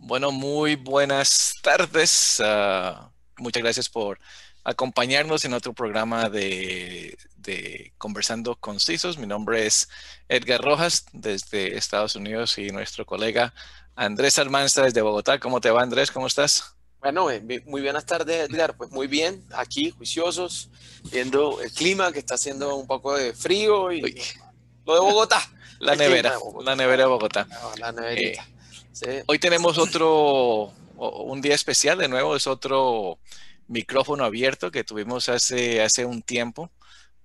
Bueno, muy buenas tardes. Muchas gracias por acompañarnos en otro programa de Conversando Concisos. Mi nombre es Edgar Rojas desde Estados Unidos y nuestro colega Andrés Almanza desde Bogotá. ¿Cómo te va, Andrés? ¿Cómo estás? Bueno, muy buenas tardes, Edgar. Pues muy bien, aquí juiciosos, viendo el clima que está haciendo un poco de frío y Uy, lo de Bogotá, la el clima nevera, de la Bogotá, nevera de Bogotá. la Eh, neverita. Sí. Hoy tenemos un día especial de nuevo, es otro micrófono abierto que tuvimos hace un tiempo.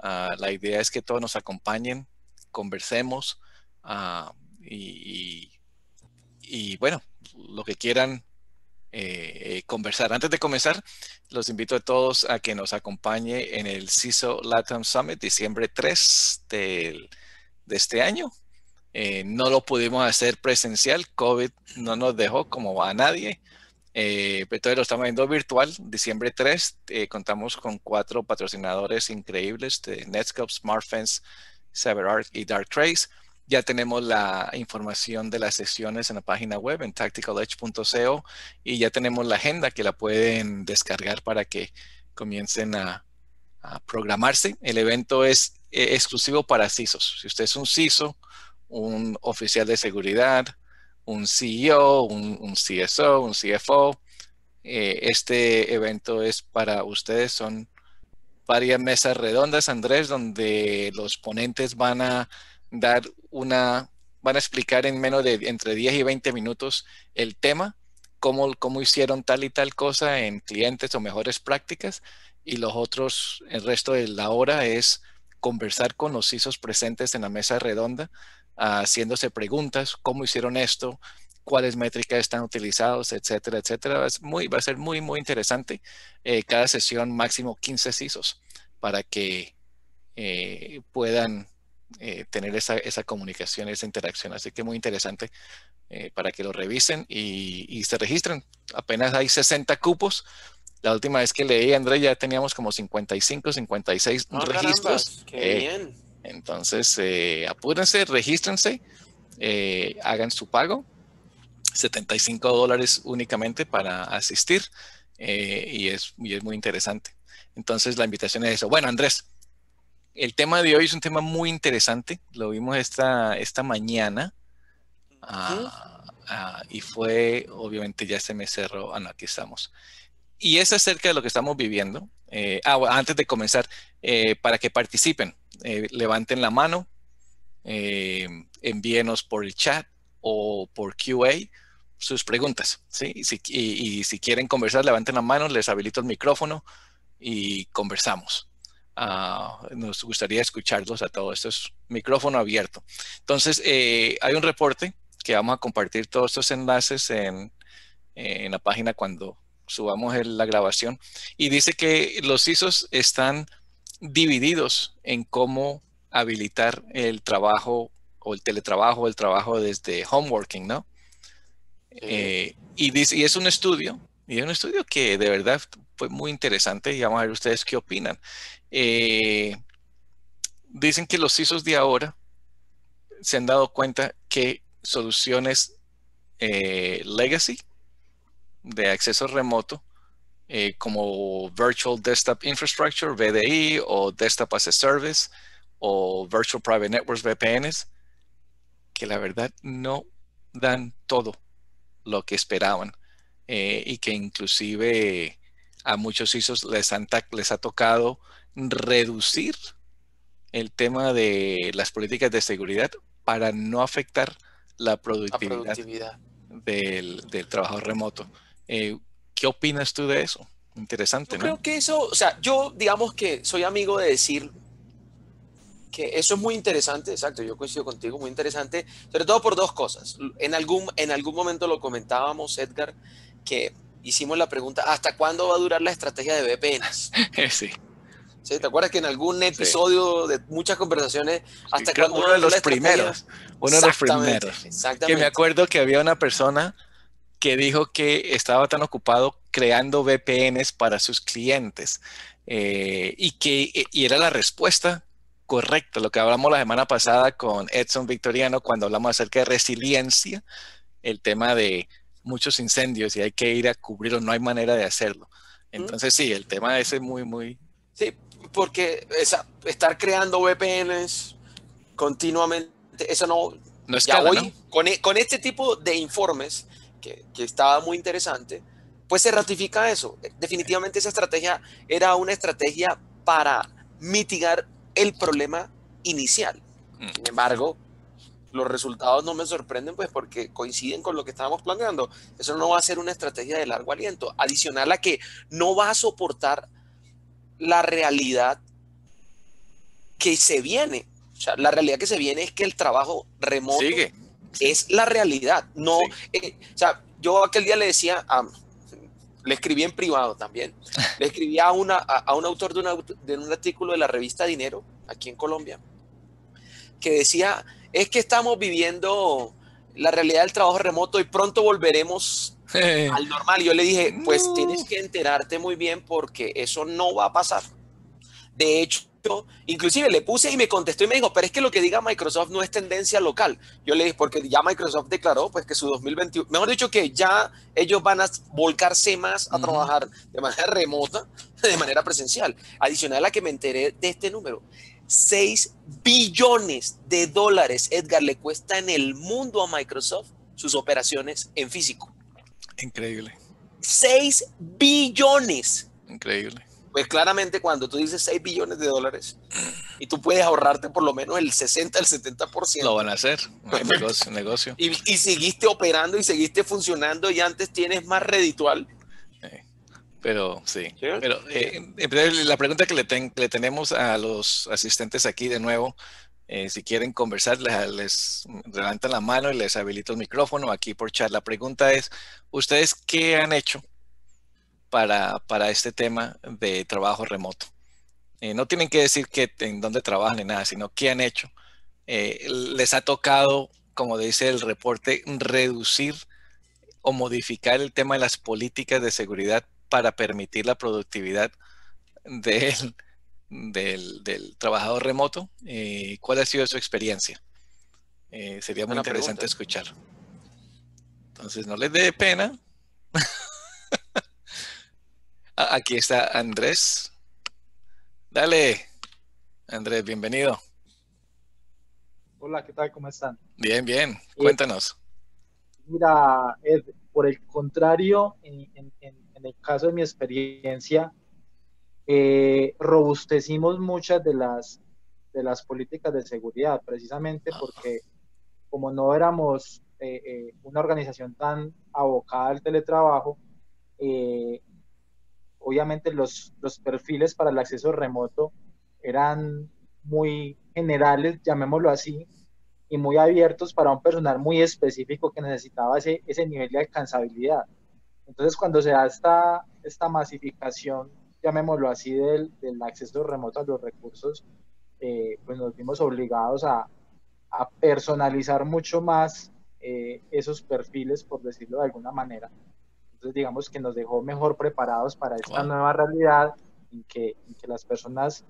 La idea es que todos nos acompañen, conversemos ah, y, y, bueno, lo que quieran conversar. Antes de comenzar, los invito a todos a que nos acompañe en el CISO LATAM Summit, diciembre 3 de este año. No lo pudimos hacer presencial, COVID no nos dejó como a nadie, entonces lo estamos viendo virtual, diciembre 3. Contamos con 4 patrocinadores increíbles de Netscope, SmartFence, CyberArk y Darktrace. Ya tenemos la información de las sesiones en la página web en tacticaledge.co y ya tenemos la agenda que la pueden descargar para que comiencen a programarse. El evento es exclusivo para CISOs. Si usted es un CISO, un oficial de seguridad, un CEO, un CSO, un CFO, este evento es para ustedes. Son varias mesas redondas, Andrés, donde los ponentes van a dar van a explicar en menos de entre 10 y 20 minutos el tema, cómo hicieron tal y tal cosa en clientes o mejores prácticas, y el resto de la hora es conversar con los CISOs presentes en la mesa redonda, haciéndose preguntas, cómo hicieron esto, cuáles métricas están utilizados, etcétera, etcétera. Va a ser muy, muy interesante. Cada sesión máximo 15 CISOs para que puedan tener esa comunicación, esa interacción. Así que muy interesante para que lo revisen y se registren. Apenas hay 60 cupos. La última vez que leí, André, ya teníamos como 55, 56 Ah, registros. carambas, qué bien. Entonces, apúrense, regístrense, hagan su pago. $75 únicamente para asistir, y es muy interesante. Entonces la invitación es eso. Bueno, Andrés, el tema de hoy es un tema muy interesante. Lo vimos esta mañana, Ujú. y fue, obviamente ya se me cerró. No, aquí estamos. Y es acerca de lo que estamos viviendo. Bueno, antes de comenzar, para que participen, levanten la mano, eh, envíenos por el chat o por QA sus preguntas, ¿sí? Y si quieren conversar, levanten la mano, les habilito el micrófono y conversamos. Nos gustaría escucharlos a todos. Esto es micrófono abierto. Entonces, hay un reporte que vamos a compartir todos estos enlaces en la página cuando subamos la grabación. Y dice que los ISOs están divididos en cómo habilitar el trabajo o el teletrabajo, el trabajo desde home working, ¿no? Sí. Y es un estudio que de verdad fue muy interesante y vamos a ver ustedes qué opinan. Eh, Dicen que los CISOs de ahora se han dado cuenta que soluciones legacy de acceso remoto, como Virtual Desktop Infrastructure, VDI, o Desktop as a Service, o Virtual Private Networks, VPNs, que la verdad no dan todo lo que esperaban, y que inclusive a muchos ISOs les ha tocado reducir el tema de las políticas de seguridad para no afectar la La productividad productividad. del trabajo remoto. Eh, ¿Qué opinas tú de eso? Yo Interesante, ¿no? creo que eso, o sea, yo digamos que soy amigo de decir que eso es muy interesante, exacto, yo coincido contigo, muy interesante, sobre todo por dos cosas. En algún momento lo comentábamos, Edgar, que hicimos la pregunta, ¿hasta cuándo va a durar la estrategia de VPNs? Sí, ¿Sí? ¿Te acuerdas que en algún sí, episodio de muchas conversaciones, sí. ¿hasta Creo cuándo va uno a de durar los la estrategia? primeros, uno de los Exactamente, primeros, que me exactamente. acuerdo que había una persona que dijo que estaba tan ocupado creando VPNs para sus clientes, y era la respuesta correcta, lo que hablamos la semana pasada con Edson Victoriano cuando hablamos acerca de resiliencia, el tema de muchos incendios y hay que ir a cubrirlos, no hay manera de hacerlo. ¿Mm? Entonces sí, el tema ese es muy, muy... Sí, porque estar creando VPNs continuamente, eso no, No ya escala, ¿no? hoy, con este tipo de informes, que estaba muy interesante, pues se ratifica eso. Definitivamente esa estrategia era una estrategia para mitigar el problema inicial. Mm. Sin embargo, los resultados no me sorprenden, pues porque coinciden con lo que estábamos planeando. Eso no va a ser una estrategia de largo aliento, adicional a que no va a soportar la realidad que se viene. O sea, la realidad que se viene es que el trabajo remoto Sigue, sí, es la realidad. No, sí. o sea, yo aquel día le decía, le escribí en privado también, le escribí a un autor de un artículo de la revista Dinero, aquí en Colombia, que decía, es que estamos viviendo la realidad del trabajo remoto y pronto volveremos al normal. Y yo le dije, pues tienes No. que enterarte muy bien porque eso no va a pasar. De hecho, inclusive le puse y me contestó y me dijo, pero es que lo que diga Microsoft no es tendencia local. Yo le dije, porque ya Microsoft declaró pues que su 2021, mejor dicho que ya ellos van a volcarse más a Ujú. trabajar de manera remota, de manera presencial. Adicional a que me enteré de este número. 6 billones de dólares, Edgar, le cuesta en el mundo a Microsoft sus operaciones en físico. Increíble, 6 billones. increíble. Pues claramente cuando tú dices 6 billones de dólares y tú puedes ahorrarte por lo menos el 60, el Lo van 70%, a hacer, hay negocio, negocio. y seguiste operando y seguiste funcionando y antes tienes más reditual. Eh, pero sí, ¿Sí? pero ¿Sí? la pregunta que le tenemos a los asistentes aquí de nuevo, si quieren conversar, les levantan la mano y les habilito el micrófono aquí por chat. La pregunta es, ¿ustedes qué han hecho para este tema de trabajo remoto? No tienen que decir que en dónde trabajan ni nada, sino qué han hecho. Les ha tocado, como dice el reporte, reducir o modificar el tema de las políticas de seguridad para permitir la productividad del, del trabajador remoto. ¿Cuál ha sido su experiencia? Sería muy Buena interesante pregunta. escuchar. Entonces, no les dé pena. Aquí está Andrés. Dale, Andrés, bienvenido. Hola, ¿qué tal? ¿Cómo están? Bien, bien. Eh, Cuéntanos. Mira, Ed, por el contrario, en el caso de mi experiencia, robustecimos muchas de las políticas de seguridad, precisamente porque como no éramos una organización tan abocada al teletrabajo, eh, obviamente los perfiles para el acceso remoto eran muy generales, llamémoslo así, y muy abiertos para un personal muy específico que necesitaba ese nivel de alcanzabilidad. Entonces, cuando se da esta masificación, llamémoslo así, del acceso remoto a los recursos, pues nos vimos obligados a personalizar mucho más esos perfiles, por decirlo de alguna manera. Entonces, digamos que nos dejó mejor preparados para esta Wow. nueva realidad en que las personas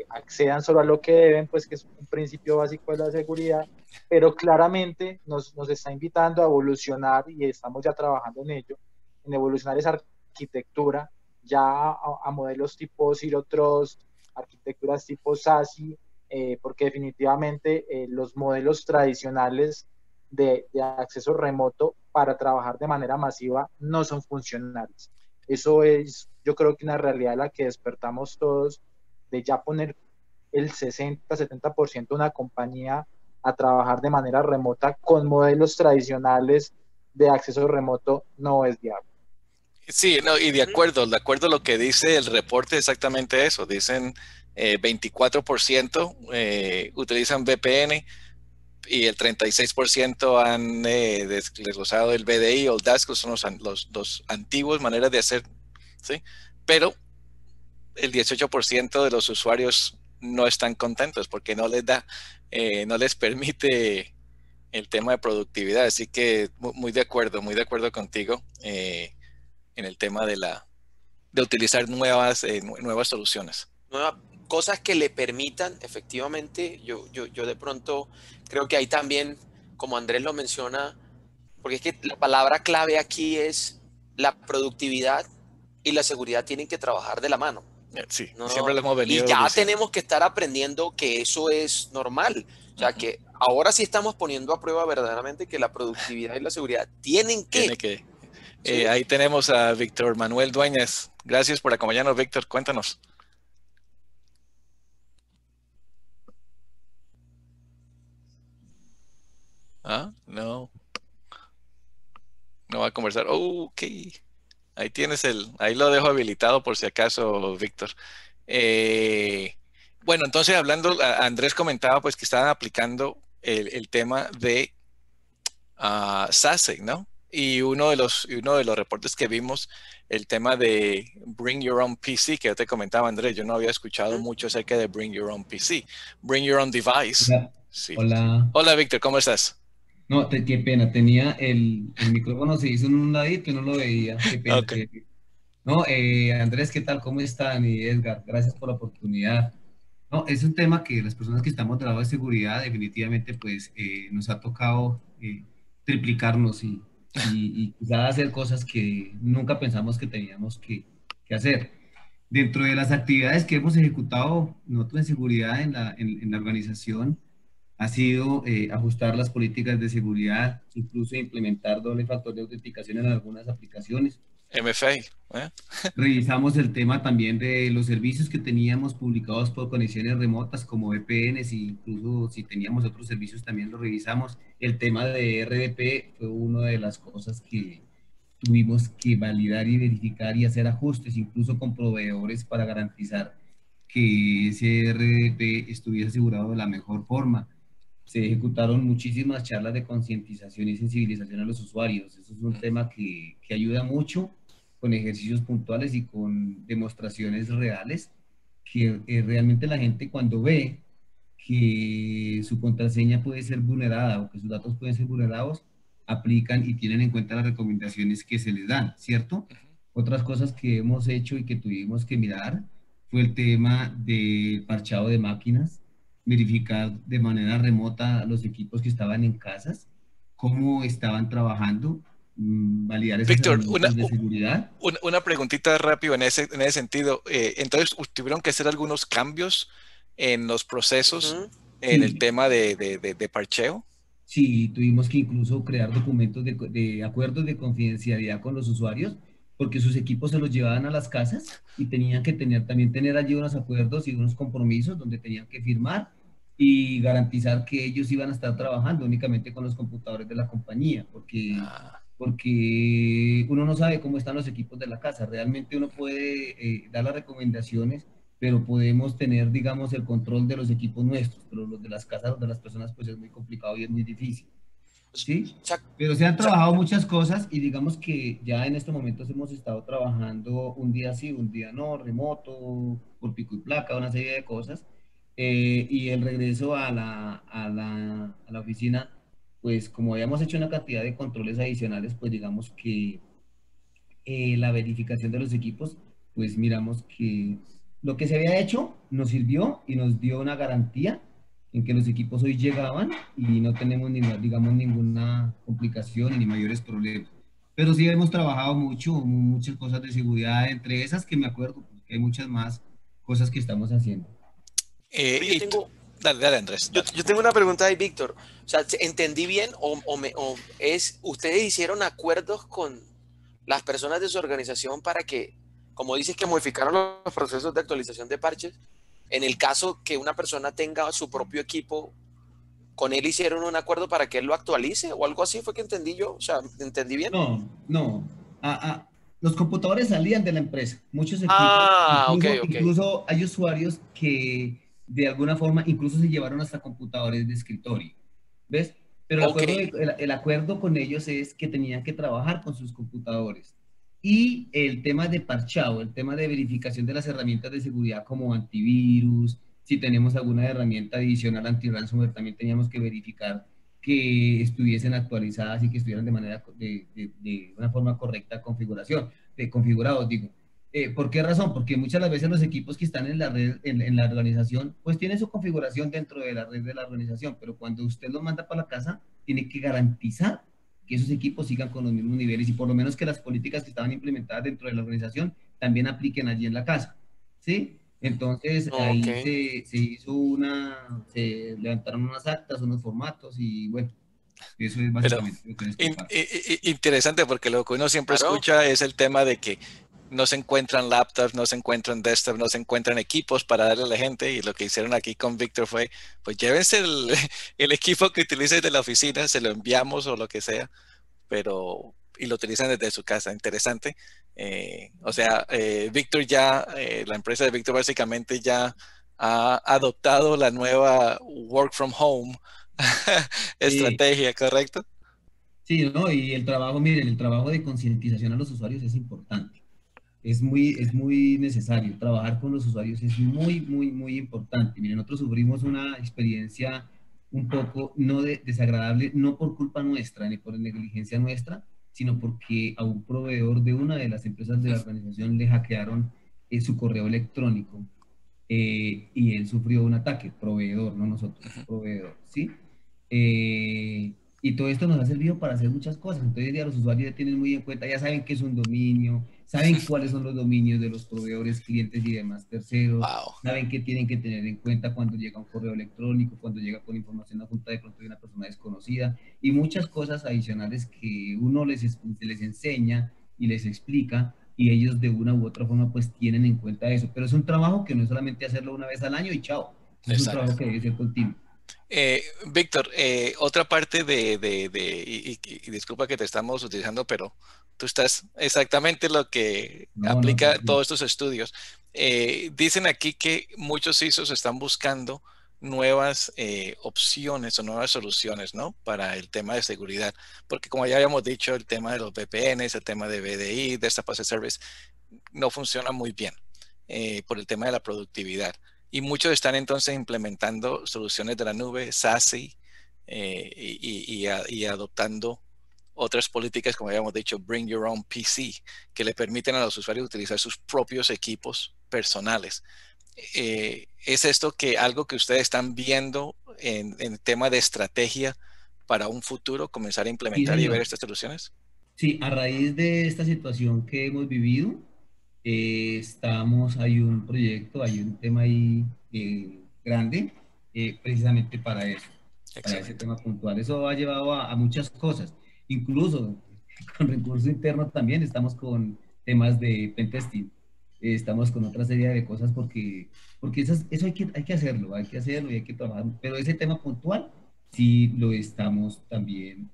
accedan solo a lo que deben, pues que es un principio básico de la seguridad, pero claramente nos está invitando a evolucionar y estamos ya trabajando en ello, en evolucionar esa arquitectura ya a modelos tipo Zero Trust, arquitecturas tipo SASI, porque definitivamente los modelos tradicionales de acceso remoto para trabajar de manera masiva no son funcionales. Eso es, yo creo que una realidad a la que despertamos todos de ya poner el 60-70% de una compañía a trabajar de manera remota con modelos tradicionales de acceso remoto no es viable. Sí, no, y de acuerdo a lo que dice el reporte, exactamente eso. Dicen 24% utilizan VPN y el 36% han desglosado el BDI o el DAS, que son los antiguos maneras de hacer, ¿sí? Pero el 18% de los usuarios no están contentos porque no les da, no les permite el tema de productividad. Así que muy de acuerdo contigo en el tema de utilizar nuevas soluciones. Nuevas cosas que le permitan, efectivamente, yo de pronto creo que ahí también, como Andrés lo menciona, Porque es que la palabra clave aquí es la productividad y la seguridad tienen que trabajar de la mano. Sí, siempre No, lo hemos y venido ya diciendo. tenemos que estar aprendiendo que eso es normal. O sea, que ahora sí estamos poniendo a prueba verdaderamente que la productividad y la seguridad tienen Tiene que, que. ¿sí? Ahí tenemos a Víctor Manuel Dueñas. Gracias por acompañarnos, Víctor. Cuéntanos. Ah, no, no va a conversar. Oh, ok. Ahí tienes ahí lo dejo habilitado por si acaso, Víctor. Eh, bueno, entonces hablando, Andrés comentaba pues que estaban aplicando el tema de SASE, ¿no? Y uno de los reportes que vimos, el tema de Bring Your Own PC, que yo te comentaba, Andrés, yo no había escuchado ¿Mm? mucho acerca de Bring Your Own PC, Bring Your Own Device. Hola, Sí. hola. Hola, Víctor, ¿cómo estás? No, qué pena, tenía el micrófono, se hizo en un ladito y no lo veía. Qué pena. Ok. No, Andrés, ¿qué tal? ¿Cómo están? Y Edgar, gracias por la oportunidad. No, es un tema que las personas que estamos del lado de seguridad definitivamente pues nos ha tocado triplicarnos y quizás hacer cosas que nunca pensamos que teníamos que hacer. Dentro de las actividades que hemos ejecutado nosotros en seguridad en la organización, ha sido ajustar las políticas de seguridad, incluso implementar doble factor de autenticación en algunas aplicaciones. MFA, ¿eh? Revisamos el tema también de los servicios que teníamos publicados por conexiones remotas como VPNs, e incluso si teníamos otros servicios también lo revisamos. El tema de RDP fue una de las cosas que tuvimos que validar y verificar y hacer ajustes, incluso con proveedores para garantizar que ese RDP estuviese asegurado de la mejor forma. Se ejecutaron muchísimas charlas de concientización y sensibilización a los usuarios. Eso es un tema que ayuda mucho con ejercicios puntuales y con demostraciones reales, que realmente la gente cuando ve que su contraseña puede ser vulnerada o que sus datos pueden ser vulnerados, aplican y tienen en cuenta las recomendaciones que se les dan, ¿cierto? Otras cosas que hemos hecho y que tuvimos que mirar fue el tema del parchado de máquinas, verificar de manera remota los equipos que estaban en casas, cómo estaban trabajando, validar esas Víctor, herramientas de seguridad. una preguntita rápido en ese sentido. Entonces, ¿tuvieron que hacer algunos cambios en los procesos Ujú. en el Sí, tema de parcheo? sí, tuvimos que incluso crear documentos de acuerdos de confidencialidad con los usuarios, porque sus equipos se los llevaban a las casas y tenían que también tener allí unos acuerdos y unos compromisos donde tenían que firmar y garantizar que ellos iban a estar trabajando únicamente con los computadores de la compañía, Ah, porque uno no sabe cómo están los equipos de la casa. Realmente uno puede dar las recomendaciones, pero podemos tener, digamos, el control de los equipos nuestros, pero los de las casas, los de las personas, pues es muy complicado y es muy difícil, ¿sí? O sea, Pero se han o sea, trabajado muchas cosas y digamos que ya en estos momentos hemos estado trabajando un día sí, un día no, remoto, por pico y placa, una serie de cosas. Y el regreso a la oficina, pues como habíamos hecho una cantidad de controles adicionales, pues digamos que la verificación de los equipos, pues miramos que lo que se había hecho nos sirvió y nos dio una garantía en que los equipos hoy llegaban y no tenemos, digamos, ninguna complicación ni mayores problemas. Pero sí hemos trabajado mucho, muchas cosas de seguridad, entre esas que me acuerdo, porque hay muchas más cosas que estamos haciendo. eh, yo y tú- tengo, dale, Andrés, yo, dale. yo tengo una pregunta ahí, Víctor. O sea, ¿entendí bien ustedes hicieron acuerdos con las personas de su organización para que, como dices, que modificaron los procesos de actualización de parches? En el caso que una persona tenga su propio equipo, con él hicieron un acuerdo para que él lo actualice o algo así, fue que entendí yo. O sea, ¿entendí bien? No, no. Los computadores salían de la empresa, muchos equipos, Ah, ok, incluso, ok. incluso hay usuarios que de alguna forma incluso se llevaron hasta computadores de escritorio, ¿ves? Pero Ok. el acuerdo con ellos es que tenían que trabajar con sus computadores. Y el tema de parchado, el tema de verificación de las herramientas de seguridad como antivirus, si tenemos alguna herramienta adicional anti-ransomware, también teníamos que verificar que estuviesen actualizadas y que estuvieran de manera de una forma correcta configuración, configurados, digo. ¿Por qué razón? Porque muchas de las veces los equipos que están en la red, en la organización, pues tienen su configuración dentro de la red de la organización, pero cuando usted los manda para la casa, tiene que garantizar que esos equipos sigan con los mismos niveles y por lo menos que las políticas que estaban implementadas dentro de la organización también apliquen allí en la casa, ¿sí? Entonces Ok. ahí se levantaron unas actas, unos formatos y bueno, eso es Pero básicamente lo que les comparto. interesante porque lo que uno siempre Claro. escucha es el tema de que no se encuentran laptops, no se encuentran desktops, no se encuentran equipos para darle a la gente y lo que hicieron aquí con Víctor fue, pues llévense el equipo que utilicen de la oficina, se lo enviamos o lo que sea, pero y lo utilizan desde su casa. Interesante. O sea, Víctor ya, la empresa de Víctor básicamente ya ha adoptado la nueva work from home Sí, estrategia, ¿correcto? sí, ¿no? Y el trabajo, miren, el trabajo de concientización a los usuarios es importante. Es muy necesario. Trabajar con los usuarios es muy, muy, muy importante. Miren, nosotros sufrimos una experiencia un poco no desagradable, no por culpa nuestra ni por negligencia nuestra, sino porque a un proveedor de una de las empresas de la organización le hackearon su correo electrónico y él sufrió un ataque, proveedor, no nosotros, proveedor, ¿sí? Y todo esto nos ha servido para hacer muchas cosas. Entonces ya los usuarios ya tienen muy en cuenta, ya saben qué es un dominio, saben cuáles son los dominios de los proveedores, clientes y demás terceros, Wow. saben qué tienen que tener en cuenta cuando llega un correo electrónico, cuando llega con información adjunta de pronto de una persona desconocida y muchas cosas adicionales que uno les enseña y les explica y ellos de una u otra forma pues tienen en cuenta eso. Pero es un trabajo que no es solamente hacerlo una vez al año y chao. Es un Exacto. trabajo que debe ser continuo. Víctor, otra parte y disculpa que te estamos utilizando, pero tú estás exactamente lo que No, no, aplica tranquilo. todos estos estudios. Dicen aquí que muchos ISOs están buscando nuevas opciones o nuevas soluciones, ¿no? Para el tema de seguridad, porque como ya habíamos dicho, el tema de los VPNs, el tema de BDI, de esta As a Service, no funciona muy bien por el tema de la productividad. Y muchos están entonces implementando soluciones de la nube, SASE, y adoptando otras políticas, como habíamos dicho, Bring Your Own PC, que le permiten a los usuarios utilizar sus propios equipos personales. ¿Es esto que algo que ustedes están viendo en tema de estrategia para un futuro, comenzar a Sí, implementar y ver señor. estas soluciones? Sí, a raíz de esta situación que hemos vivido, hay un proyecto, hay un tema ahí grande, precisamente para ese Excelente. tema puntual. Eso ha llevado a muchas cosas, incluso con recurso interno también estamos con temas de pentesting, estamos con otra serie de cosas porque eso hay que hacerlo y hay que trabajar, pero ese tema puntual sí lo estamos también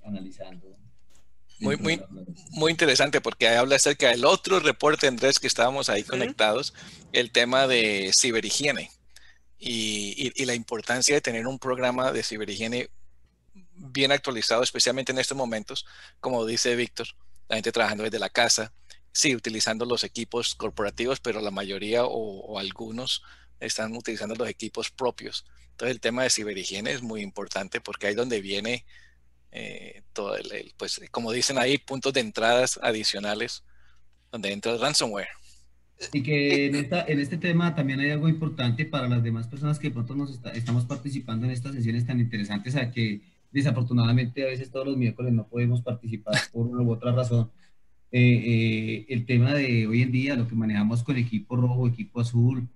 analizando Muy, dentro de muy, la organización. muy interesante porque habla acerca del otro reporte, Andrés, que estábamos ahí Ujú. conectados, el tema de ciberhigiene y la importancia de tener un programa de ciberhigiene bien actualizado, especialmente en estos momentos, como dice Víctor, la gente trabajando desde la casa, sí, utilizando los equipos corporativos, pero la mayoría o algunos están utilizando los equipos propios. Entonces el tema de ciberhigiene es muy importante porque ahí es donde viene todo pues como dicen ahí, puntos de entradas adicionales donde entra el ransomware. Y Eh, que en este tema también hay algo importante para las demás personas que de pronto estamos participando en estas sesiones tan interesantes, a que desafortunadamente a veces todos los miércoles no podemos participar por una u otra razón. El tema de hoy en día, lo que manejamos con equipo rojo, equipo azul,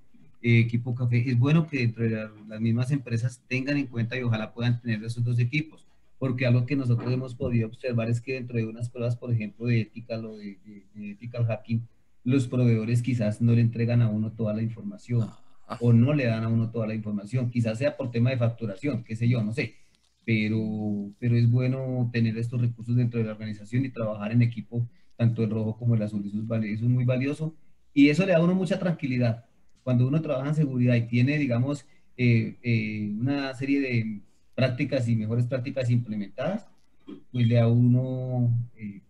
equipo café, es bueno que dentro de las mismas empresas tengan en cuenta y ojalá puedan tener esos dos equipos, porque algo que nosotros hemos podido observar es que dentro de unas pruebas, por ejemplo, de ethical o de ethical hacking, los proveedores quizás no le entregan a uno toda la información Ah, o no le dan a uno toda la información, quizás sea por tema de facturación, qué sé yo, no sé, pero es bueno tener estos recursos dentro de la organización y trabajar en equipo, tanto el rojo como el azul, eso es muy valioso y eso le da a uno mucha tranquilidad. Cuando uno trabaja en seguridad y tiene, digamos, una serie de prácticas y mejores prácticas implementadas, pues le da a uno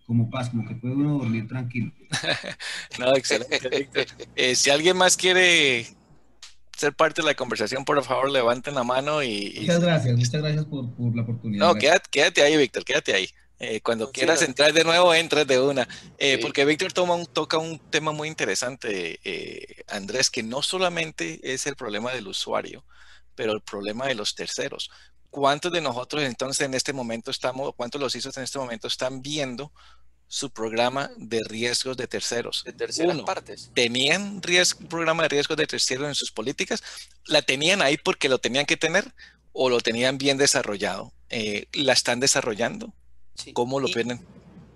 como paz, como que puede uno dormir tranquilo. no, excelente, Víctor. Si alguien más quiere ser parte de la conversación, por favor, levanten la mano Muchas gracias por la oportunidad, no, gracias. quédate ahí, Víctor, quédate ahí. Cuando no, sí, quieras no, entrar de nuevo, entras de una. sí. Porque Víctor toca un tema muy interesante, Andrés, que no solamente es el problema del usuario, pero el problema de los terceros. ¿cuántos de nosotros entonces en este momento cuántos los CISOs en este momento están viendo su programa de riesgos de terceros? De terceras Uno, partes. ¿tenían programa de riesgos de terceros en sus políticas? ¿La tenían ahí porque lo tenían que tener o lo tenían bien desarrollado? ¿La están desarrollando? Sí. ¿Cómo lo ven?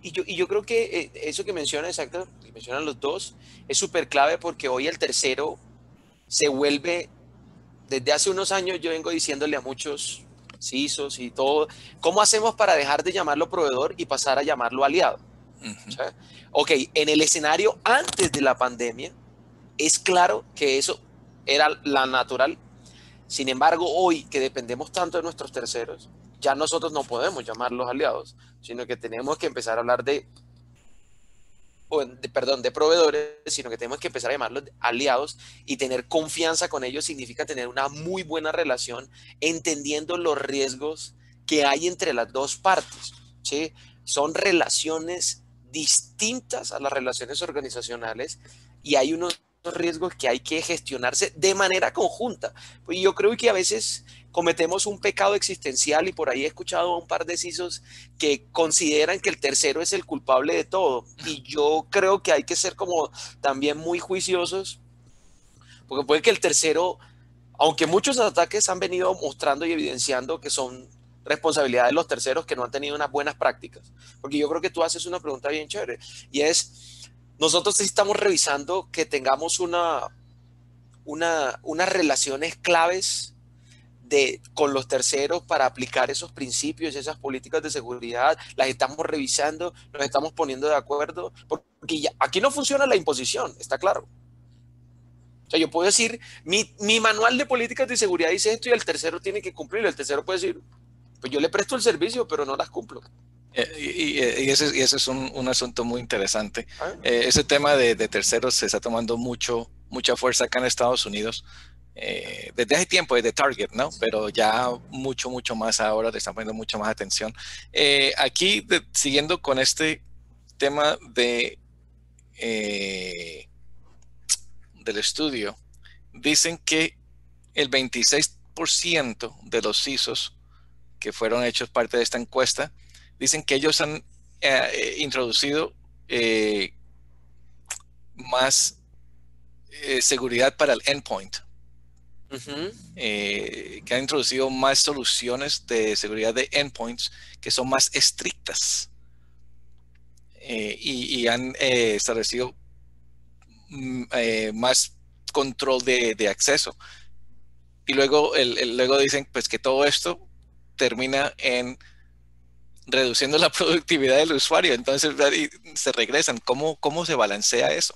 Y yo creo que eso que menciona, exacto, que mencionan los dos, es súper clave porque hoy el tercero se vuelve, desde hace unos años yo vengo diciéndole a muchos CISOs y todo, ¿cómo hacemos para dejar de llamarlo proveedor y pasar a llamarlo aliado? Uh-huh. ¿Sabes? Ok, en el escenario antes de la pandemia, es claro que eso era la natural. Sin embargo, hoy que dependemos tanto de nuestros terceros, ya nosotros no podemos llamarlos aliados, sino que tenemos que empezar a hablar de proveedores, sino que tenemos que empezar a llamarlos aliados, y tener confianza con ellos significa tener una muy buena relación, entendiendo los riesgos que hay entre las dos partes, ¿sí? Son relaciones distintas a las relaciones organizacionales y hay unos riesgos que hay que gestionarse de manera conjunta. Pues yo creo que a veces cometemos un pecado existencial y por ahí he escuchado a un par de CISOs que consideran que el tercero es el culpable de todo. Y yo creo que hay que ser como también muy juiciosos, porque puede que el tercero, aunque muchos ataques han venido mostrando y evidenciando que son responsabilidad de los terceros que no han tenido unas buenas prácticas. Porque yo creo que tú haces una pregunta bien chévere y es, nosotros sí estamos revisando que tengamos unas relaciones claves con los terceros para aplicar esos principios, esas políticas de seguridad, las estamos revisando, nos estamos poniendo de acuerdo, porque aquí no funciona la imposición, está claro. O sea, yo puedo decir, mi manual de políticas de seguridad dice esto y el tercero tiene que cumplirlo. El tercero puede decir, pues yo le presto el servicio, pero no las cumplo. Y ese es un asunto muy interesante. ¿Ah? Ese tema de terceros se está tomando mucha fuerza acá en Estados Unidos. Desde hace tiempo, desde Target, ¿no? Pero ya mucho más ahora, le están poniendo mucho más atención. Aquí, siguiendo con este tema del estudio, dicen que el 26% de los CISOs que fueron hechos parte de esta encuesta, dicen que ellos han introducido más seguridad para el endpoint. Uh-huh. Que han introducido más soluciones de seguridad de endpoints que son más estrictas y han establecido más control de acceso. Y luego dicen pues que todo esto termina en reduciendo la productividad del usuario. Entonces se regresan. ¿Cómo se balancea eso?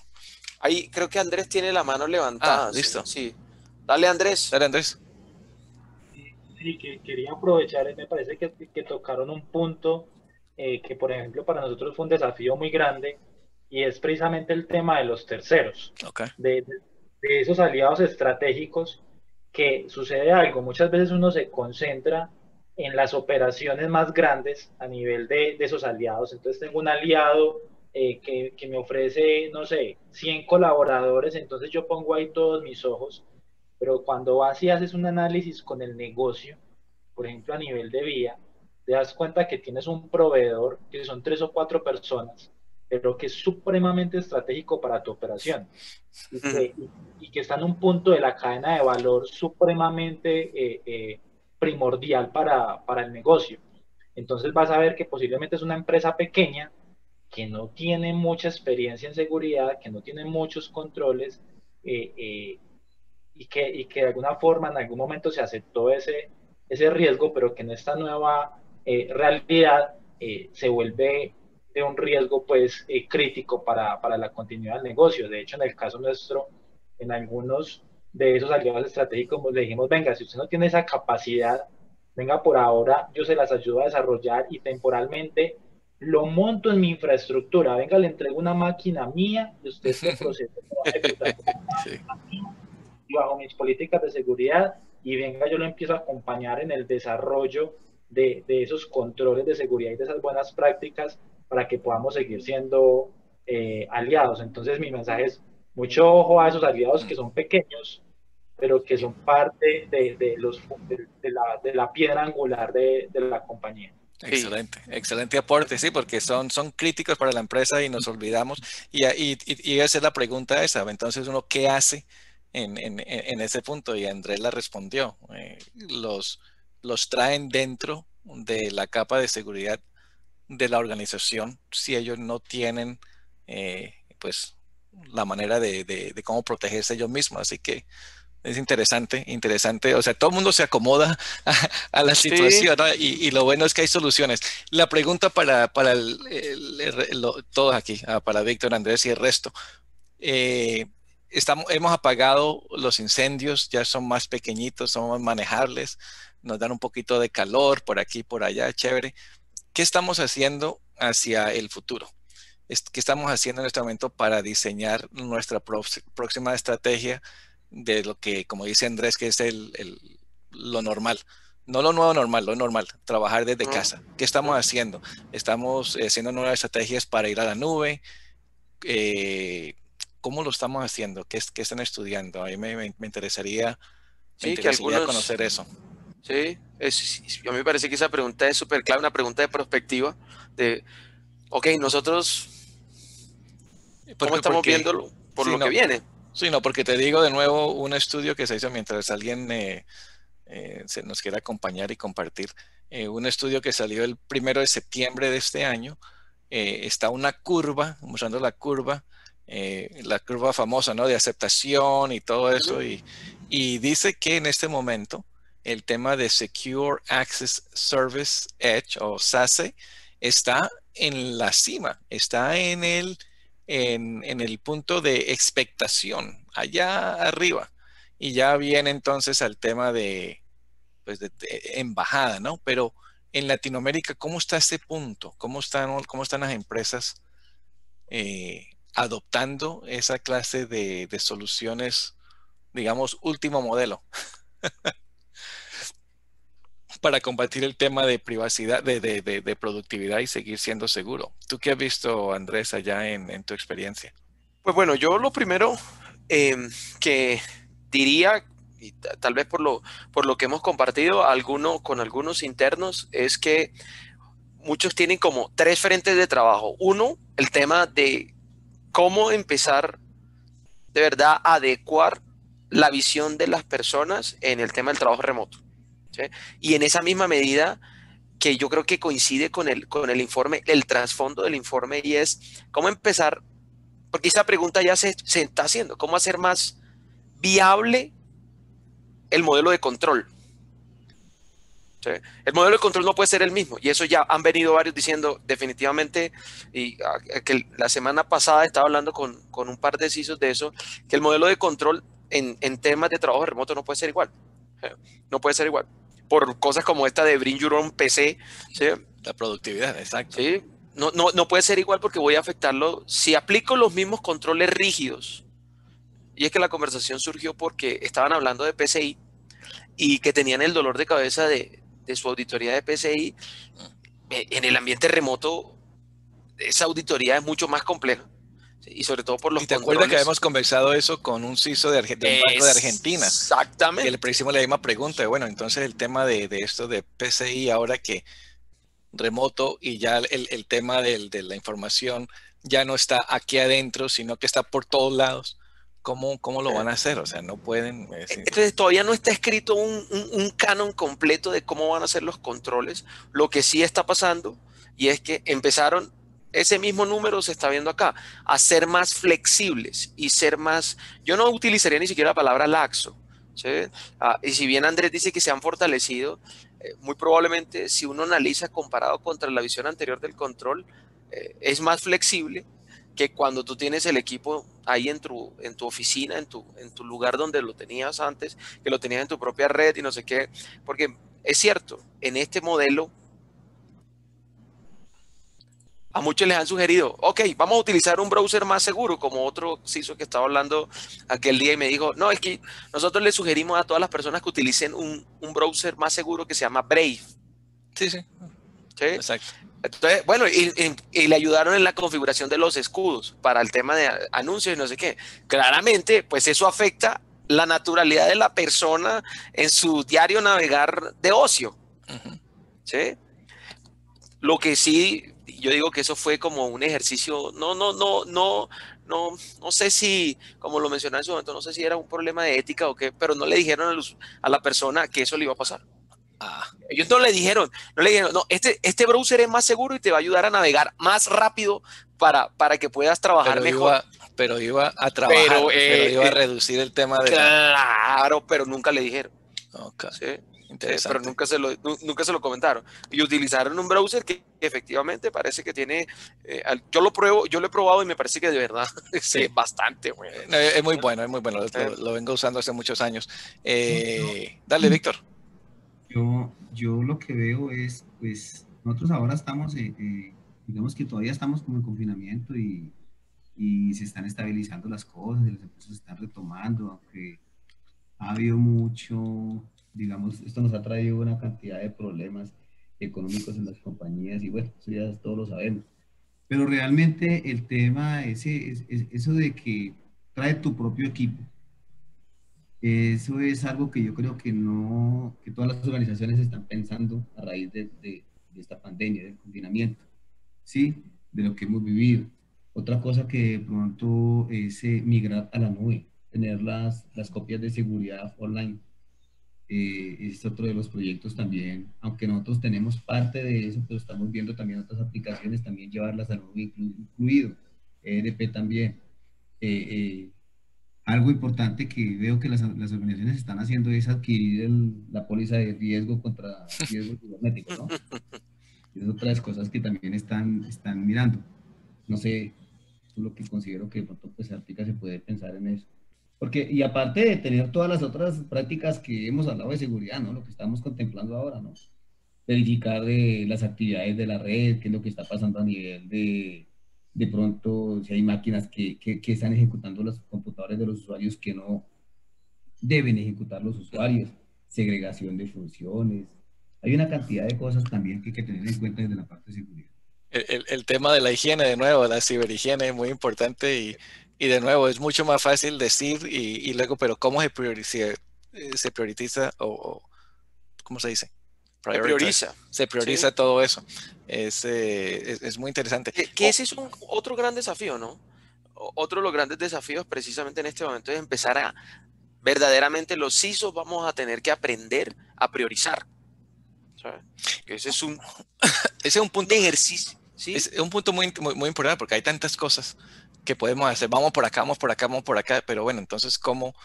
Ahí creo que Andrés tiene la mano levantada. Listo. Sí. Dale, Andrés. Dale, Andrés. Sí, que quería aprovechar, me parece que tocaron un punto que, por ejemplo, para nosotros fue un desafío muy grande, y es precisamente el tema de los terceros, Okay. de esos aliados estratégicos, que sucede algo, muchas veces uno se concentra en las operaciones más grandes a nivel de esos aliados. Entonces tengo un aliado que me ofrece, no sé, 100 colaboradores, entonces yo pongo ahí todos mis ojos, pero cuando vas y haces un análisis con el negocio, por ejemplo a nivel de vía, te das cuenta que tienes un proveedor que son 3 o 4 personas, pero que es supremamente estratégico para tu operación y que está en un punto de la cadena de valor supremamente primordial para el negocio. Entonces vas a ver que posiblemente es una empresa pequeña que no tiene mucha experiencia en seguridad, que no tiene muchos controles, y que de alguna forma en algún momento se aceptó ese riesgo, pero que en esta nueva realidad se vuelve de un riesgo pues crítico para la continuidad del negocio. De hecho, en el caso nuestro, en algunos de esos aliados estratégicos le dijimos, venga, si usted no tiene esa capacidad, venga, por ahora yo se las ayudo a desarrollar y temporalmente lo monto en mi infraestructura. Venga, le entrego una máquina mía y usted este proceso lo va a ejecutar Sí. bajo mis políticas de seguridad, y venga, yo lo empiezo a acompañar en el desarrollo de esos controles de seguridad y de esas buenas prácticas para que podamos seguir siendo aliados. Entonces mi mensaje es mucho ojo a esos aliados que son pequeños, pero que son parte de la piedra angular de la compañía. Excelente, excelente aporte, sí, porque son críticos para la empresa y nos olvidamos. Y esa es la pregunta esa. Entonces, uno, ¿qué hace en ese punto? Y Andrés la respondió. Los traen dentro de la capa de seguridad de la organización si ellos no tienen, pues, la manera de cómo protegerse ellos mismos. Así que es interesante, interesante. O sea, todo el mundo se acomoda a la situación, ¿no? Y lo bueno es que hay soluciones. La pregunta para todos aquí, para Víctor, Andrés y el resto. Hemos apagado los incendios, ya son más pequeñitos, son más manejables, nos dan un poquito de calor por aquí, por allá, chévere. ¿Qué estamos haciendo hacia el futuro? ¿Qué estamos haciendo en este momento para diseñar nuestra próxima estrategia de lo que, como dice Andrés, que es lo normal? No lo nuevo normal, lo normal, trabajar desde casa. ¿Qué estamos haciendo? Estamos haciendo nuevas estrategias para ir a la nube. ¿Cómo lo estamos haciendo? ¿Qué están estudiando? A mí me interesaría, conocer eso. Sí, a mí me parece que esa pregunta es súper clave, una pregunta de perspectiva, de, ok, nosotros, ¿cómo estamos viéndolo por lo que viene? Sí, no, porque te digo de nuevo un estudio que se hizo mientras alguien se nos quiera acompañar y compartir. Un estudio que salió el 1 de septiembre de este año. Está una curva, mostrando la curva famosa, ¿no? De aceptación y todo eso. Y dice que en este momento el tema de Secure Access Service Edge o SASE está en la cima, está en el punto de expectación, allá arriba. Y ya viene entonces al tema de embajada, ¿no? Pero en Latinoamérica, ¿cómo está ese punto? ¿Cómo están las empresas adoptando esa clase de soluciones, digamos, último modelo? Para combatir el tema de privacidad, de productividad y seguir siendo seguro. ¿Tú qué has visto, Andrés, allá en tu experiencia? Pues bueno, yo lo primero que diría, y tal vez por lo que hemos compartido con algunos internos, es que muchos tienen como 3 frentes de trabajo. Uno, el tema de cómo empezar de verdad a adecuar la visión de las personas en el tema del trabajo remoto, ¿sí? Y en esa misma medida que yo creo que coincide con el informe, el trasfondo del informe, y es cómo empezar, porque esa pregunta ya se está haciendo, cómo hacer más viable el modelo de control. ¿Sí? El modelo de control no puede ser el mismo, y eso ya han venido varios diciendo definitivamente, y que la semana pasada estaba hablando con un par de CISOs de eso, que el modelo de control en temas de trabajo remoto no puede ser igual. No puede ser igual. Por cosas como esta de Bring Your Own PC. ¿Sí? La productividad, exacto. ¿Sí? No puede ser igual porque voy a afectarlo. Si aplico los mismos controles rígidos, y es que la conversación surgió porque estaban hablando de PCI y que tenían el dolor de cabeza de su auditoría de PCI. En el ambiente remoto, esa auditoría es mucho más compleja. Y sobre todo por los controles. ¿Y te acuerdas que habíamos conversado eso con un CISO de un banco de Argentina? Exactamente. Que le hicimos la misma pregunta. Bueno, entonces el tema de esto de PCI ahora que remoto y ya el tema de la información ya no está aquí adentro, sino que está por todos lados. ¿Cómo lo van a hacer? O sea, no pueden... Entonces todavía no está escrito un canon completo de cómo van a ser los controles. Lo que sí está pasando, y es que empezaron, ese mismo número se está viendo acá, a ser más flexibles y ser más, yo no utilizaría ni siquiera la palabra laxo, ¿sí? Y si bien Andrés dice que se han fortalecido, muy probablemente si uno analiza comparado contra la visión anterior del control, es más flexible que cuando tú tienes el equipo ahí en tu oficina, en tu lugar donde lo tenías antes, que lo tenías en tu propia red y no sé qué, porque es cierto, en este modelo a muchos les han sugerido, ok, vamos a utilizar un browser más seguro, como otro CISO que estaba hablando aquel día y me dijo, no, es que nosotros le sugerimos a todas las personas que utilicen un browser más seguro que se llama Brave. Sí. ¿Sí? Exacto. Entonces, bueno, y le ayudaron en la configuración de los escudos para el tema de anuncios y no sé qué. Claramente, pues eso afecta la naturalidad de la persona en su diario navegar de ocio. ¿Sí? Lo que sí, yo digo que eso fue como un ejercicio, no sé si, como lo mencioné en su momento, no sé si era un problema de ética o qué, pero no le dijeron a la persona que eso le iba a pasar. Ellos no le dijeron, no, este browser es más seguro y te va a ayudar a navegar más rápido para que puedas trabajar mejor. Pero iba a trabajar, pero iba a reducir el tema de Claro, pero nunca le dijeron. Okay. ¿Sí? Interesante. Pero nunca se lo comentaron. Y utilizaron un browser que efectivamente parece que tiene, yo lo he probado y me parece que de verdad sí, es bastante bueno. Es muy bueno, lo vengo usando hace muchos años. Dale, Víctor. Yo lo que veo es, pues, nosotros ahora estamos, digamos que todavía estamos como en confinamiento y se están estabilizando las cosas, y las empresas se están retomando, aunque ha habido mucho, digamos, esto nos ha traído una cantidad de problemas económicos en las compañías y bueno, eso ya todos lo sabemos. Pero realmente el tema es eso de que trae tu propio equipo. Eso es algo que yo creo que no, que todas las organizaciones están pensando a raíz de esta pandemia, del confinamiento, ¿sí? De lo que hemos vivido. Otra cosa que de pronto es migrar a la nube, tener las copias de seguridad online. Es otro de los proyectos también, aunque nosotros tenemos parte de eso, pero estamos viendo también otras aplicaciones, también llevarlas a la nube incluido, EDP también. Eh, Algo importante que veo que las organizaciones están haciendo es adquirir la póliza de riesgo contra riesgo cibernético, ¿no? Es otra de las cosas que también están mirando. No sé, eso es lo que considero que de pronto pues Artica se puede pensar en eso. Porque, y aparte de tener todas las otras prácticas que hemos hablado de seguridad, ¿no? Lo que estamos contemplando ahora, ¿no? Verificar las actividades de la red, qué es lo que está pasando a nivel de pronto, si hay máquinas que están ejecutando los computadores de los usuarios que no deben ejecutar los usuarios, segregación de funciones. Hay una cantidad de cosas también que hay que tener en cuenta desde la parte de seguridad. El tema de la higiene, de nuevo, la ciberhigiene es muy importante y de nuevo es mucho más fácil decir y luego, pero ¿cómo se prioriza o ¿cómo se dice? Se prioriza sí. todo eso. Es muy interesante. Que ese es otro gran desafío, ¿no? Otro de los grandes desafíos precisamente en este momento es empezar a verdaderamente los CISOs vamos a tener que aprender a priorizar. ¿Sabes? Ese es un punto de ejercicio. ¿Sí? Es un punto muy importante porque hay tantas cosas que podemos hacer. Vamos por acá, vamos por acá. Pero bueno, entonces, ¿cómo?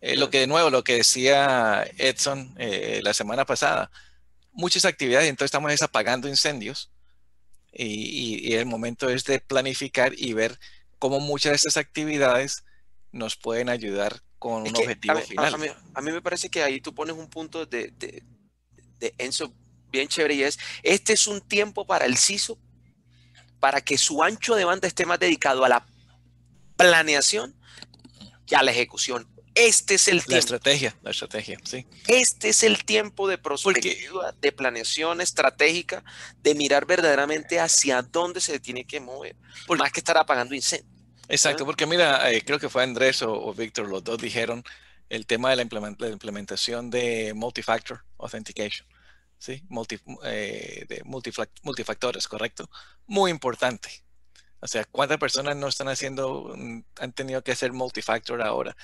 Lo que decía Edson la semana pasada, muchas actividades, entonces estamos apagando incendios y el momento es de planificar y ver cómo muchas de estas actividades nos pueden ayudar con un objetivo final. A mí me parece que ahí tú pones un punto de Enzo bien chévere y este es un tiempo para el CISO para que su ancho de banda esté más dedicado a la planeación y a la ejecución. Este es el tiempo. La estrategia, sí. Este es el tiempo de prospectiva, de planeación estratégica, de mirar verdaderamente hacia dónde se tiene que mover, más que estar apagando incendios. Exacto, porque mira, creo que fue Andrés o Víctor, los dos dijeron el tema de la implementación de multifactor authentication, ¿sí? De multifactores, ¿correcto? Muy importante. O sea, ¿cuántas personas no han tenido que hacer multifactor ahora?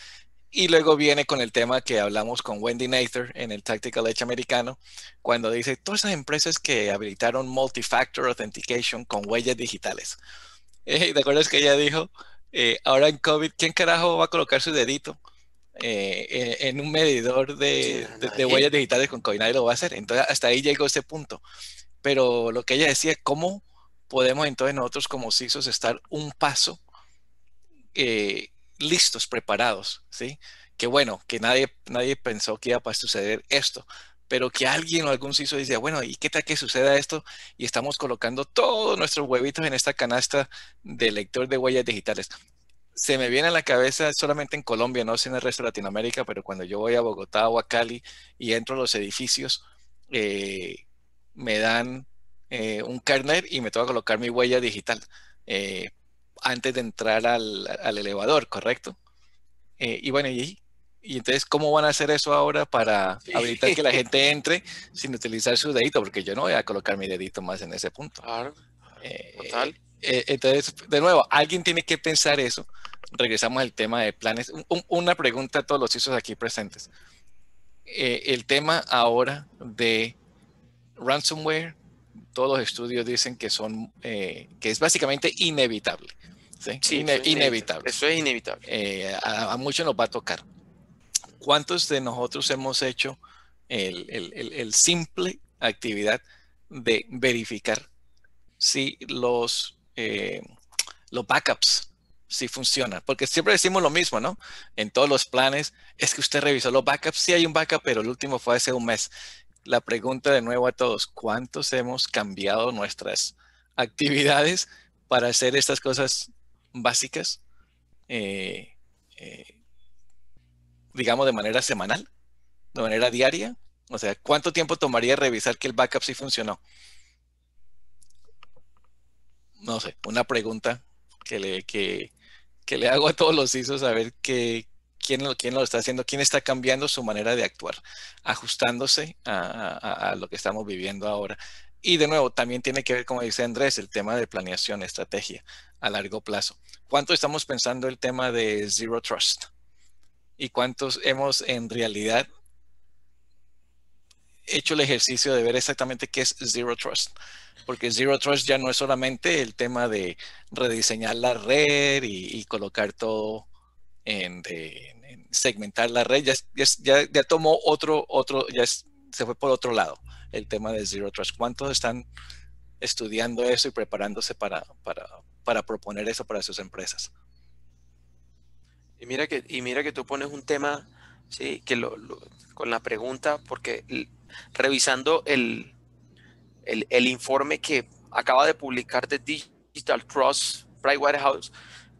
Y luego viene con el tema que hablamos con Wendy Nather en el Tactical Edge americano, cuando dice, todas esas empresas que habilitaron multifactor authentication con huellas digitales. ¿Te acuerdas que ella dijo, ahora en COVID, ¿quién carajo va a colocar su dedito en un medidor de huellas digitales con COVID? Nadie lo va a hacer. Entonces, hasta ahí llegó ese punto. Pero lo que ella decía, ¿cómo podemos entonces nosotros como CISOs estar un paso listos, preparados, ¿sí? Que bueno, que nadie pensó que iba a suceder esto, pero que alguien o algún CISO decía, bueno, ¿y qué tal que suceda esto? Y estamos colocando todos nuestros huevitos en esta canasta de lector de huellas digitales. Se me viene a la cabeza solamente en Colombia, no sé en el resto de Latinoamérica, pero cuando yo voy a Bogotá o a Cali y entro a los edificios, me dan un carnet y me toca colocar mi huella digital. Antes de entrar al elevador, ¿correcto? Y bueno, y Y entonces, ¿cómo van a hacer eso ahora para habilitar que la gente entre sin utilizar su dedito? Porque yo no voy a colocar mi dedito más en ese punto. Claro, total. Entonces, de nuevo, alguien tiene que pensar eso. Regresamos al tema de planes. Una pregunta a todos los CISOs aquí presentes. El tema ahora de ransomware, todos los estudios dicen que que es básicamente inevitable. ¿Sí? Sí, Inevitable. Eso es inevitable. A muchos nos va a tocar. ¿Cuántos de nosotros hemos hecho el simple actividad de verificar si los backups sí funcionan? Porque siempre decimos lo mismo, ¿no? En todos los planes, es que usted revisó los backups. Sí hay un backup, pero el último fue hace un mes. La pregunta de nuevo a todos, ¿cuántos hemos cambiado nuestras actividades para hacer estas cosas básicas? Digamos, de manera semanal, de manera diaria. O sea, ¿cuánto tiempo tomaría revisar que el backup sí funcionó? No sé, una pregunta que le hago a todos los CISOs, a ver quién lo está haciendo, quién está cambiando su manera de actuar, ajustándose a lo que estamos viviendo ahora. Y de nuevo, también tiene que ver, como dice Andrés, el tema de planeación, estrategia a largo plazo. ¿Cuánto estamos pensando el tema de Zero Trust? ¿Y cuántos hemos en realidad hecho el ejercicio de ver exactamente qué es Zero Trust? Porque Zero Trust ya no es solamente el tema de rediseñar la red y colocar todo en segmentar la red, ya tomó se fue por otro lado el tema de Zero Trust. ¿Cuántos están estudiando eso y preparándose para proponer eso para sus empresas? Y mira que tú pones un tema, sí, que con la pregunta, porque revisando el informe que acaba de publicar de Digital Trust Pricewaterhouse,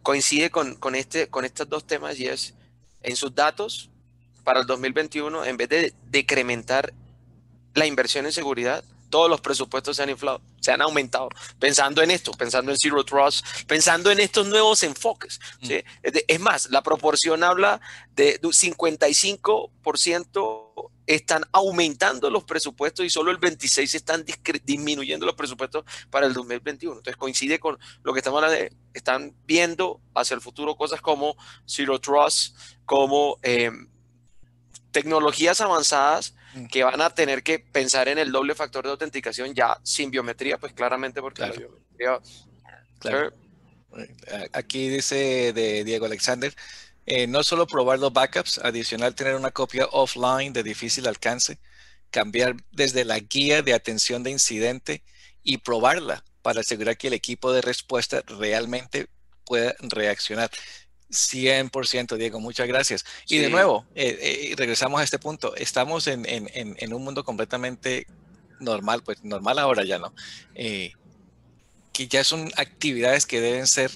coincide con estos dos temas, y es, en sus datos para el 2021, en vez de decrementar la inversión en seguridad, todos los presupuestos se han inflado, se han aumentado, pensando en esto, pensando en Zero Trust, pensando en estos nuevos enfoques, ¿sí? Es más, la proporción habla de 55% están aumentando los presupuestos y solo el 26% están disminuyendo los presupuestos para el 2021. Entonces coincide con lo que estamos hablando, están viendo hacia el futuro cosas como Zero Trust, como tecnologías avanzadas que van a tener que pensar en el doble factor de autenticación ya sin biometría, pues claramente, porque claro, la biometría... Claro. Aquí dice de Diego Alexander, no solo probar los backups, adicional tener una copia offline de difícil alcance, cambiar desde la guía de atención de incidente y probarla para asegurar que el equipo de respuesta realmente pueda reaccionar. 100%, Diego, muchas gracias. Sí. Y de nuevo, regresamos a este punto. Estamos en un mundo completamente normal, pues normal ahora ya no, que ya son actividades que deben ser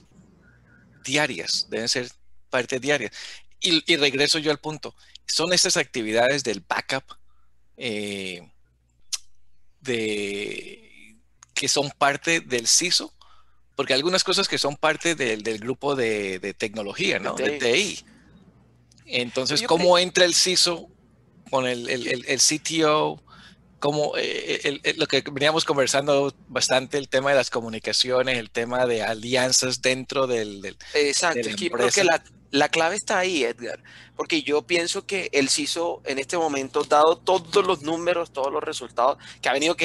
diarias, deben ser parte diaria. Y regreso yo al punto. Son estas actividades del backup que son parte del CISO, porque hay algunas cosas que son parte del grupo de tecnología, ¿no? De TI. Entonces, ¿cómo entra el CISO con el CTO? Como lo que veníamos conversando bastante, el tema de las comunicaciones, el tema de alianzas dentro del exacto, es que yo creo que la clave está ahí, Edgar, porque yo pienso que el CISO en este momento, dado todos los números, todos los resultados, que ha venido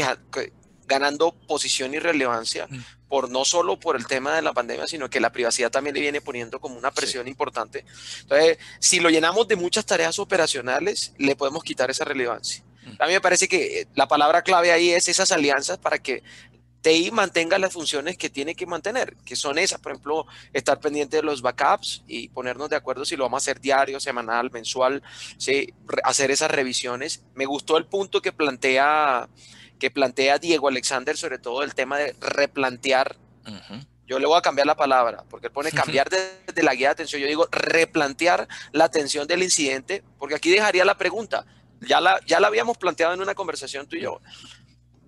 ganando posición y relevancia, no solo por el tema de la pandemia, sino que la privacidad también le viene poniendo como una presión importante. Entonces, si lo llenamos de muchas tareas operacionales, le podemos quitar esa relevancia. A mí me parece que la palabra clave ahí es esas alianzas para que TI mantenga las funciones que tiene que mantener, que son esas, por ejemplo, estar pendiente de los backups y ponernos de acuerdo si lo vamos a hacer diario, semanal, mensual, ¿sí? Hacer esas revisiones. Me gustó el punto que plantea Diego Alexander, sobre todo el tema de replantear. Yo le voy a cambiar la palabra, porque él pone cambiar desde la guía de atención. Yo digo replantear la atención del incidente, porque aquí dejaría la pregunta. Ya la habíamos planteado en una conversación tú y yo.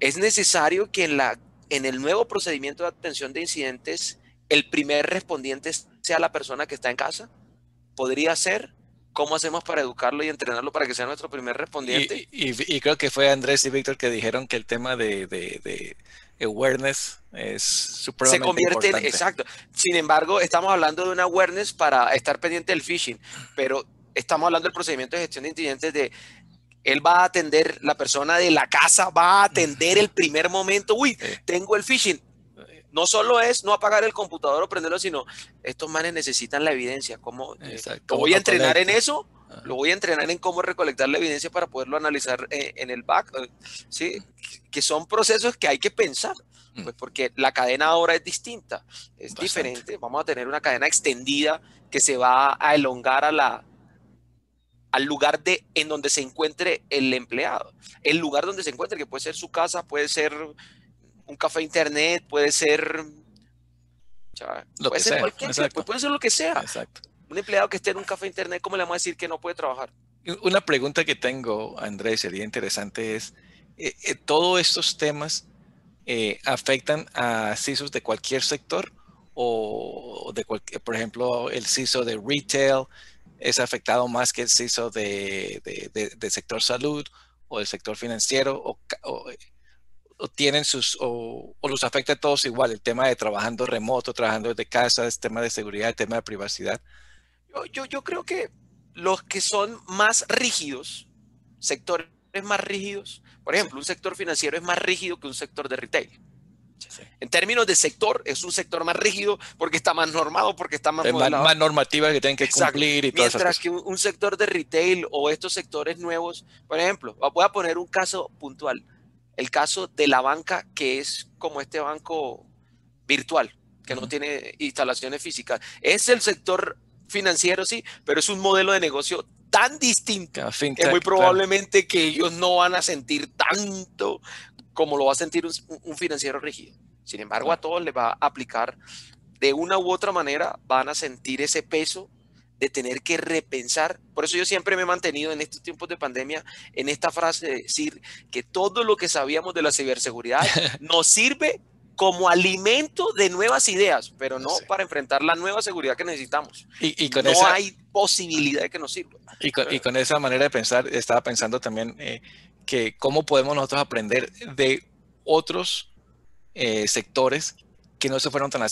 Es necesario que en el nuevo procedimiento de atención de incidentes, el primer respondiente sea la persona que está en casa. Podría ser ¿cómo hacemos para educarlo y entrenarlo para que sea nuestro primer respondiente? Y creo que fue Andrés y Víctor que dijeron que el tema de awareness es Se supremamente convierte en, importante. exacto. Sin embargo, estamos hablando de una awareness para estar pendiente del phishing, pero estamos hablando del procedimiento de gestión de incidentes de él va a atender, la persona de la casa va a atender el primer momento. Uy, Sí. tengo el phishing. No solo es no apagar el computador o prenderlo, sino estos manes necesitan la evidencia. ¿Cómo, Exacto. lo voy a entrenar en Conecta. eso? Lo voy a entrenar en cómo recolectar la evidencia para poderlo analizar en el back. ¿Sí? Que son procesos que hay que pensar. Pues porque la cadena ahora es distinta, es Bastante. diferente. Vamos a tener una cadena extendida que se va a elongar al lugar en donde se encuentre el empleado. El lugar donde se encuentre, que puede ser su casa, puede ser un café internet, puede ser, Lo puede que ser sea. cualquier, Exacto. puede ser lo que sea. Exacto. Un empleado que esté en un café internet, ¿cómo le vamos a decir que no puede trabajar? Una pregunta que tengo, Andrés, sería interesante es, ¿todos estos temas afectan a CISOs de cualquier sector? O de cualquier, por ejemplo, el CISO de retail es afectado más que el CISO de sector salud o del sector financiero, o tienen o los afecta a todos igual, el tema de trabajando remoto, trabajando desde casa, el tema de seguridad, el tema de privacidad. Yo creo que los que son más rígidos, sectores más rígidos, por ejemplo, un sector financiero es más rígido que un sector de retail. Sí. En términos de sector, es un sector más rígido porque está más normado, porque está más modelado. Más normativas que tienen que Exacto. cumplir y todas esas Mientras cosas. que un sector de retail o estos sectores nuevos, por ejemplo, voy a poner un caso puntual. El caso de la banca, que es como este banco virtual, que no tiene instalaciones físicas. Es el sector financiero, sí, pero es un modelo de negocio tan distinto Fintech, que muy probablemente que ellos no van a sentir tanto como lo va a sentir un financiero rígido. Sin embargo, a todos les va a aplicar de una u otra manera, van a sentir ese peso de tener que repensar. Por eso yo siempre me he mantenido en estos tiempos de pandemia en esta frase de decir que todo lo que sabíamos de la ciberseguridad nos sirve como alimento de nuevas ideas, pero no para enfrentar la nueva seguridad que necesitamos. Y con no hay posibilidad de que nos sirva. Y con esa manera de pensar, estaba pensando también que cómo podemos nosotros aprender de otros sectores que no se fueron tan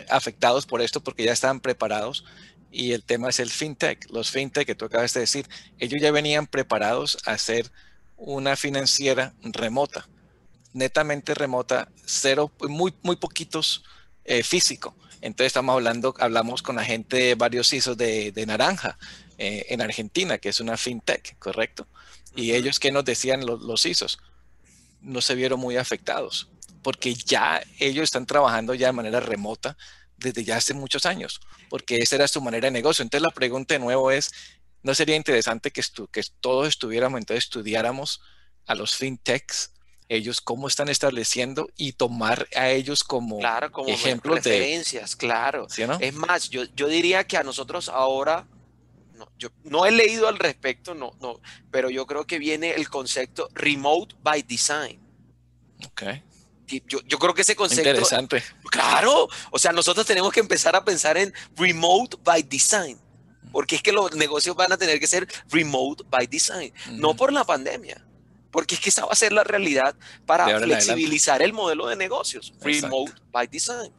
afectados por esto porque ya estaban preparados. Y el tema es el fintech. Los fintech que tú acabas de decir, ellos ya venían preparados a hacer una financiera remota, netamente remota, cero, muy poquitos físico. Entonces hablamos con la gente de varios CISOs de Naranja en Argentina, que es una fintech, ¿correcto? Y ellos, ¿qué nos decían los CISOs? No se vieron muy afectados, porque ya ellos están trabajando ya de manera remota desde ya hace muchos años, porque esa era su manera de negocio. Entonces la pregunta de nuevo es, ¿no sería interesante que todos estuviéramos, entonces estudiáramos a los fintechs, ellos cómo están estableciendo y tomar a ellos como, como ejemplos referencias, claro. ¿Sí o no? Es más, yo diría que a nosotros ahora, yo no he leído al respecto, pero yo creo que viene el concepto remote by design. Okay. Yo creo que ese concepto... Interesante. Claro, o sea, nosotros tenemos que empezar a pensar en remote by design, porque es que los negocios van a tener que ser remote by design, no por la pandemia, porque es que esa va a ser la realidad para flexibilizar el modelo de negocios, remote by design.